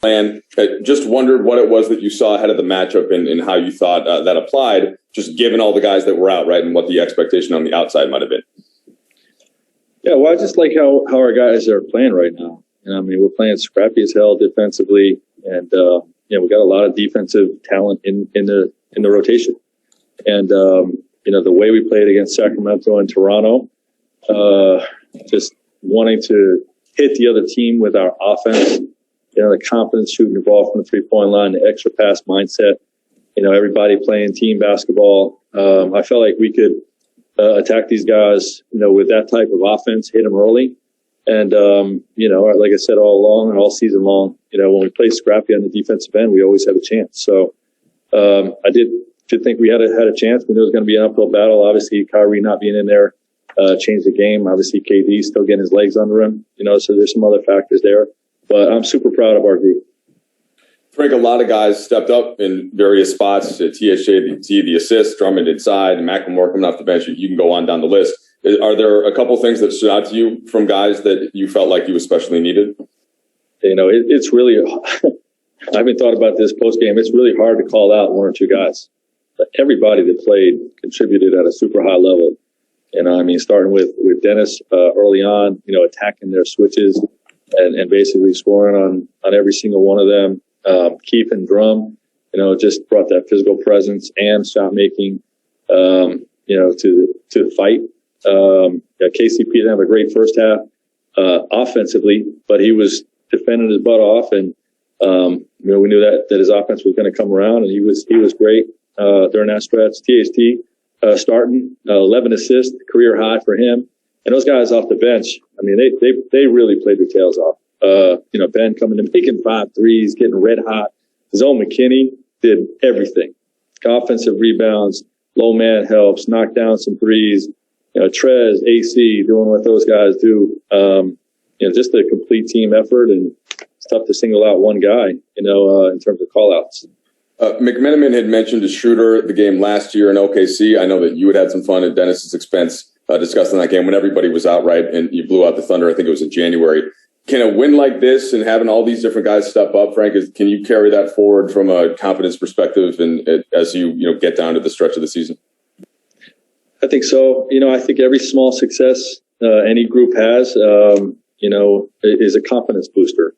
plan. Just wondered what it was that you saw ahead of the matchup and how you thought that applied, just given all the guys that were out, right, and what the expectation on the outside might have been. Yeah, well, I just like how our guys are playing right now. I mean, we're playing scrappy as hell defensively, and we got a lot of defensive talent in the rotation. And the way we played against Sacramento and Toronto, just wanting to hit the other team with our offense, the confidence shooting the ball from the 3-point line, the extra pass mindset, everybody playing team basketball. I felt like we could attack these guys, with that type of offense, hit them early. And, like I said, all along and all season long, when we play scrappy on the defensive end, we always have a chance. So I did think we had a chance. We knew it was going to be an uphill battle. Obviously, Kyrie not being in there changed the game. Obviously, KD still getting his legs under him, so there's some other factors there. But I'm super proud of our group. Frank, a lot of guys stepped up in various spots. THJ, the assist, Drummond inside, and McLemore coming off the bench. You can go on down the list. Are there a couple things that stood out to you from guys that you felt like you especially needed? It's really, I haven't thought about this post-game. It's really hard to call out one or two guys. But everybody that played contributed at a super high level. Starting with Dennis early on, attacking their switches and basically scoring on every single one of them. Keith and Drum, just brought that physical presence and shot making, to the fight. KCP didn't have a great first half offensively, but he was defending his butt off, and we knew that his offense was going to come around, and he was great during that stretch. THT starting 11 assists, career high for him, and those guys off the bench. They really played their tails off. Ben coming in, making 5 threes, getting red hot. Zoe McKinney did everything. Offensive rebounds, low man helps, knock down some threes. Trez, AC, doing what those guys do. Just a complete team effort, and it's tough to single out one guy, in terms of call-outs. McMenamin had mentioned a shooter the game last year in OKC. I know that you had some fun at Dennis's expense discussing that game when everybody was out, right, and you blew out the Thunder. I think it was in January. Can a win like this and having all these different guys step up, Frank, can you carry that forward from a confidence perspective and as you get down to the stretch of the season? I think so. I think every small success any group has, is a confidence booster.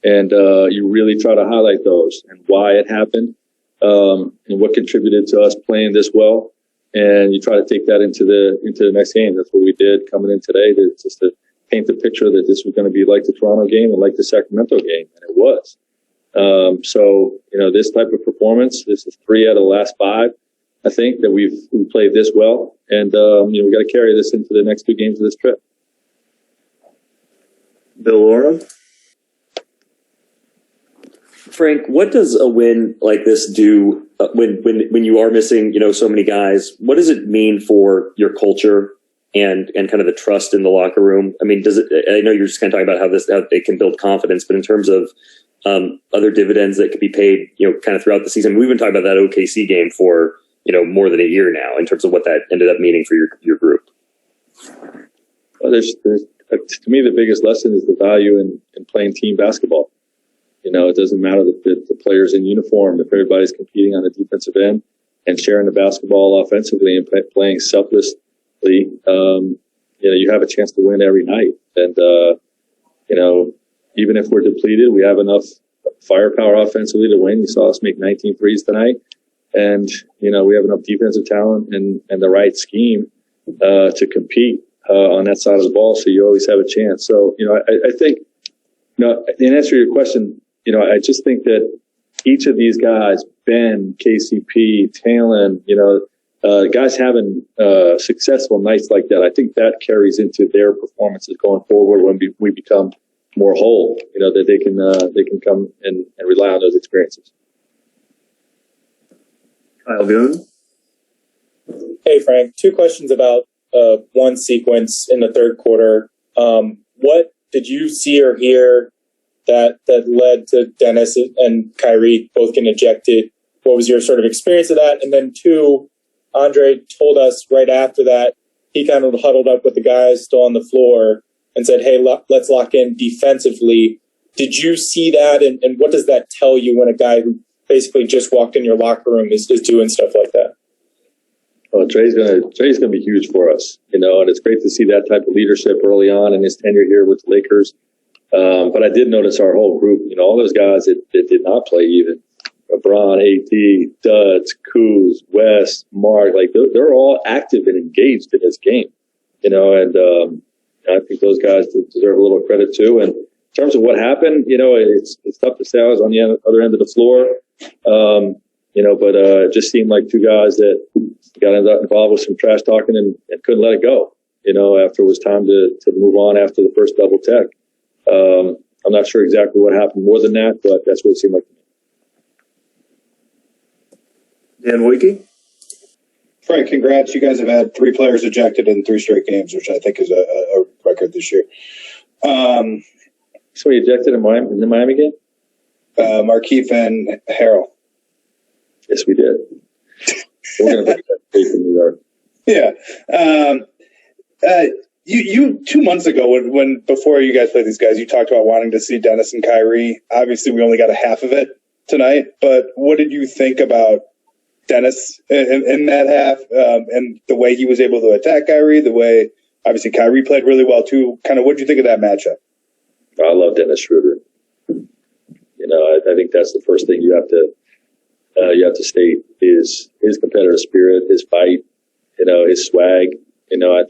And you really try to highlight those and why it happened and what contributed to us playing this well. And you try to take that into the next game. That's what we did coming in today, just to paint the picture that this was going to be like the Toronto game and like the Sacramento game. And it was. This type of performance, this is 3 out of the last 5. I think that we played this well, and we got to carry this into the next 2 games of this trip. Bill Laura? Frank, what does a win like this do when you are missing, so many guys? What does it mean for your culture and kind of the trust in the locker room? I know you're just kind of talking about how it can build confidence, but in terms of other dividends that could be paid, kind of throughout the season, we've been talking about that OKC game for more than a year now in terms of what that ended up meaning for your group. Well, there's to me, the biggest lesson is the value in playing team basketball. It doesn't matter the players in uniform. If everybody's competing on the defensive end and sharing the basketball offensively and playing selflessly, you have a chance to win every night. And, even if we're depleted, we have enough firepower offensively to win. You saw us make 19 threes tonight. And, we have enough defensive talent and the right scheme to compete on that side of the ball. So you always have a chance. So, I think, in answer to your question, I just think that each of these guys, Ben, KCP, Talon, guys having successful nights like that, I think that carries into their performances going forward when we become more whole, that they can come and rely on those experiences. Kyle Goon? Hey, Frank, 2 questions about one sequence in the third quarter. What did you see or hear that led to Dennis and Kyrie both getting ejected? What was your sort of experience of that? And then 2, Andre told us right after that, he kind of huddled up with the guys still on the floor and said, hey, let's lock in defensively. Did you see that, and what does that tell you when a guy who basically just walked in your locker room is doing stuff like that? Well, Trey's gonna be huge for us, and it's great to see that type of leadership early on in his tenure here with the Lakers. But I did notice our whole group, all those guys that did not play, even LeBron, AD, Duds, Kuz, West, Mark, like they're all active and engaged in this game, and I think those guys deserve a little credit too. And in terms of what happened, it's tough to say. I was on the other end of the floor, but it just seemed like two guys that got involved with some trash talking and couldn't let it go. After it was time to move on after the first double tech. I'm not sure exactly what happened more than that, but that's what it seemed like to me. Dan Wiki? Frank, congrats. You guys have had 3 players ejected in 3 straight games, which I think is a record this year. So he ejected in the Miami game? Markeith and Harrell. Yes, we did. We're going to bring that tape in New York. Yeah. You 2 months ago, when before you guys played these guys, you talked about wanting to see Dennis and Kyrie. Obviously, we only got a half of it tonight, but what did you think about Dennis in that half, and the way he was able to attack Kyrie, the way obviously Kyrie played really well too? Kind of what did you think of that matchup? I love Dennis Schroeder. I think that's the first thing you have to state is his competitive spirit, his fight, his swag. I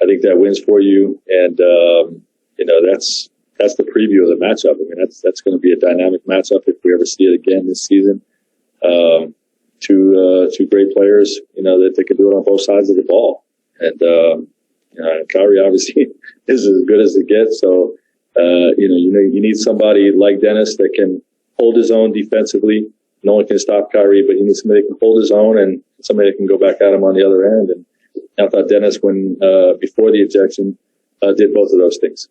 think that wins for you, and that's the preview of the matchup. I mean, that's going to be a dynamic matchup if we ever see it again this season. Two great players, that they can do it on both sides of the ball. And, Kyrie obviously is as good as it gets. So, you need somebody like Dennis that can hold his own defensively. No one can stop Kyrie, but you need somebody that can hold his own and somebody that can go back at him on the other end. And I thought Dennis, before the ejection, did both of those things.